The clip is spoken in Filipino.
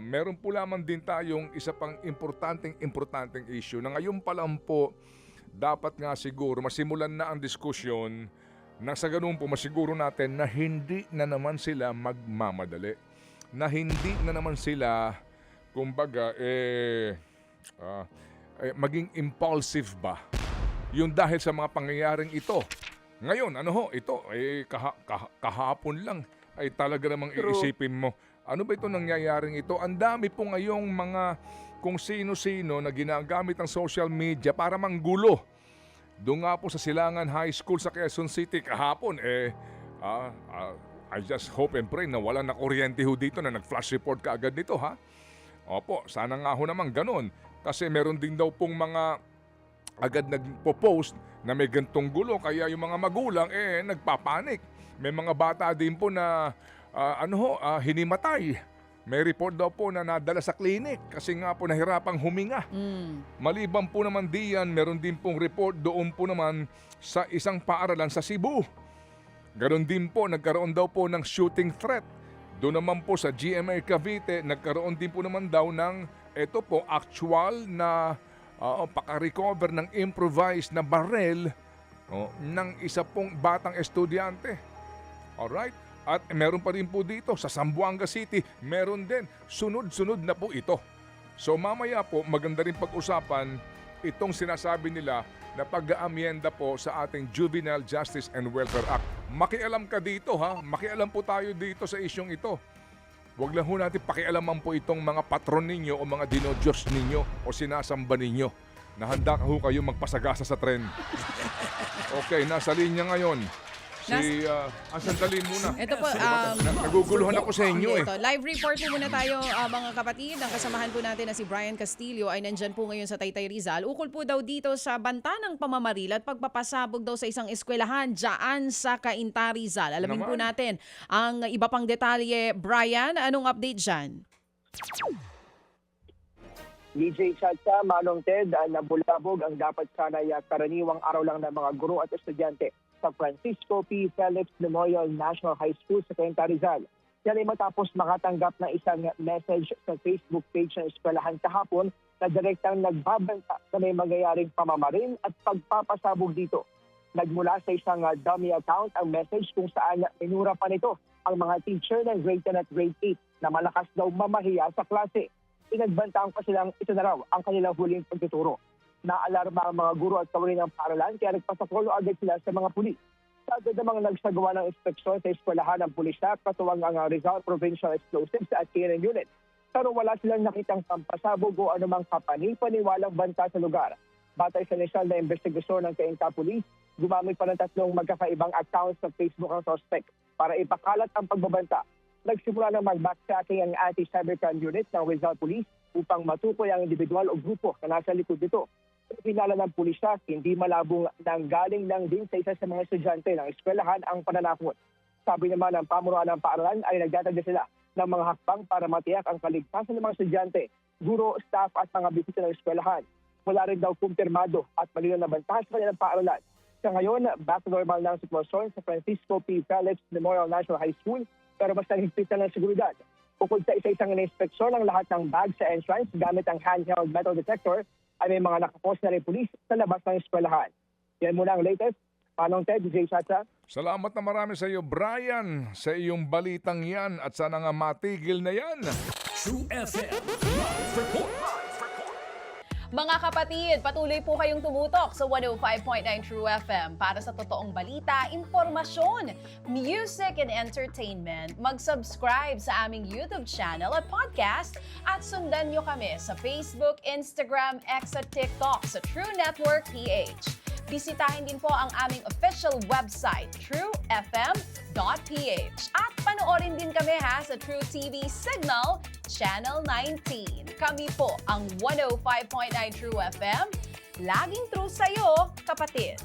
meron po lamang din tayong isa pang importanteng issue na ngayon pa lang po dapat nga siguro masimulan na ang diskusyon na sa ganun po masiguro natin na hindi na naman sila magmamadali. Na hindi na naman sila, kumbaga, maging impulsive ba? Yung dahil sa mga pangyayaring ito. Ngayon, ito, kahapon lang ay talaga namang iisipin mo. Ano ba ito nangyayaring ito? Ang dami po ngayong mga kung sino-sino na ginagamit ang social media para manggulo. Doon nga po sa Silangan High School sa Quezon City kahapon, I just hope and pray na wala na kuryente ho dito na nag-flash report ka agad nito, ha? Opo, sana nga ho naman ganun. Kasi meron din daw pong mga agad nagpo-post na may gantong gulo kaya yung mga magulang nagpapanik. May mga bata din po na hinimatay. May report daw po na nadala sa klinik kasi nga po nahirapang huminga. Maliban po naman diyan, meron din pong report doon po naman sa isang paaralan sa Cebu. Ganon din po, nagkaroon daw po ng shooting threat. Doon naman po sa GMA Cavite, nagkaroon din po naman daw ng actual na paka-recover ng improvised na barel ng isa pong batang estudyante. Alright? At meron pa rin po dito sa Zamboanga City, meron din. Sunod-sunod na po ito. So mamaya po, maganda rin pag-usapan itong sinasabi nila na pag-aamyenda po sa ating Juvenile Justice and Welfare Act. Makialam ka dito, ha? Makialam po tayo dito sa isyong ito. Huwag lang ho natin pakialaman po itong mga patron ninyo o mga dinodiyos ninyo o sinasamba ninyo na handa ho kayo magpasagasa sa tren. Okay, nasa linya ngayon. Sandali muna. Ito po, naguguluhan ako sa inyo ito, live report po muna tayo mga kapatid. Ang kasamahan po natin na si Brian Castillo ay nandyan po ngayon sa Taytay Rizal. Ukol po daw dito sa banta ng pamamaril at pagpapasabog daw sa isang eskwelahan dyan sa Cainta, Rizal. Alamin po natin ang iba pang detalye. Brian, anong update dyan? DJ Chacha, Manong Ted, nabulabog ang dapat sana'y karaniwang araw lang ng mga guro at estudyante sa Francisco P. Felix Memorial National High School sa Cainta, Rizal. Yan ay matapos makatanggap ng isang message sa Facebook page ng eskwelahan kahapon na direktang nagbabanta na may mangyayaring pamamaril at pagpapasabog dito. Nagmula sa isang dummy account ang message kung saan minura pa nito ang mga teacher ng grade 10 at grade 8 na malakas daw mamahiya sa klase. Pinagbantaan pa silang ito na raw ang kanilang huling pagtuturo. Naalarma ang mga guro at kawani ng paaralan kaya nagpasapolo agad sila sa mga pulis. Agad namang nagsagawa ng inspeksyon sa eskwelahan ng pulis na katuwang ang Rizal Provincial Explosives at KNN Unit. Pero wala silang nakitang pampasabog o anumang kapanipaniwalang banta sa lugar. Batay sa inisyal na investigasyon ng Cainta Police, gumamit pa ng 3 magkakaibang accounts sa Facebook ang suspect para ipakalat ang pagbabanta. Nagsimula ng mag-backtracking ang Anti-Cybercrime Unit ng Rizal Police upang matukoy ang individual o grupo na nasa likod nito. Pinala ng pulis na hindi malabong nanggaling lang din sa isa sa mga estudyante ng eskwelahan ang pananakot. Sabi naman ng pamunuan ng paaralan ay nagtatagda sila ng mga hakbang para matiyak ang kaligtasan ng mga estudyante, guro, staff at mga bisita ng eskwelahan. Wala rin daw kumpirmado at malinaw na bantahan sa kanilang paaralan. Sa ngayon, back to normal na ang sitwasyon sa Francisco P. Felix Memorial National High School pero mas nagigpit na ng seguridad. Bukod sa isa-isang inspeksyon ng lahat ng bag sa entrance gamit ang handheld metal detector, ay may mga nakapost na rin pulis sa labas ng eskwelahan. Yan muna ang latest. Manong Ted, DJ Chacha. Salamat na marami sa iyo, Brian, sa iyong balitang yan at sana nga matigil na yan. True FM Live Report. Mga kapatid, patuloy po kayong tumutok sa 105.9 True FM para sa totoong balita, impormasyon, music and entertainment. Mag-subscribe sa aming YouTube channel at podcast at sundan nyo kami sa Facebook, Instagram, X at TikTok sa True Network PH. Bisitahin din po ang aming official website, truefm.ph. At panoorin din kami sa True TV Signal, Channel 19. Kami po ang 105.9 True FM. Laging true sa'yo, kapatid.